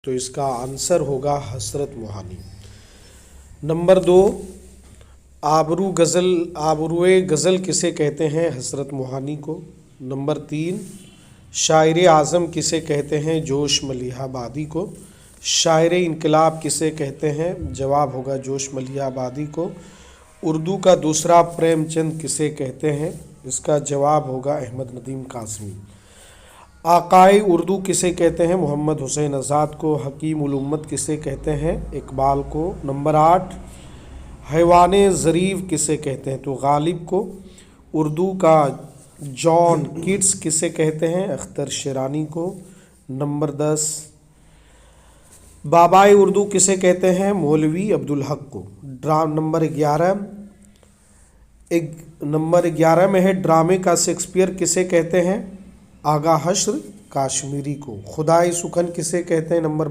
تو اس کا آنسر ہوگا حسرت موہانی۔ نمبر 2، آبروئے غزل کسے کہتے ہیں؟ حسرت موہانی کو۔ نمبر 3، شاعر اعظم کسے کہتے ہیں؟ جوش ملیح آبادی کو۔ شاعر انقلاب کسے کہتے ہیں؟ جواب ہوگا جوش ملیح آبادی کو۔ اردو کا دوسرا پریم چند کسے کہتے ہیں؟ اس کا جواب ہوگا احمد ندیم قاسمی۔ آقائے اردو کسے کہتے ہیں؟ محمد حسین آزاد کو۔ حکیم الامت کسے کہتے ہیں؟ اقبال کو۔ نمبر 8، حیوان ظریف کسے کہتے ہیں؟ تو غالب کو۔ اردو کا جان کیٹس کسے کہتے ہیں؟ اختر شیرانی کو۔ نمبر 10، بابائے اردو کسے کہتے ہیں؟ مولوی عبدالحق کو۔ نمبر 11 میں ہے ڈرامے کا شیکسپیئر کسے کہتے ہیں؟ آغا حشر کاشمیری کو۔ خدائے سخن کسے کہتے ہیں؟ نمبر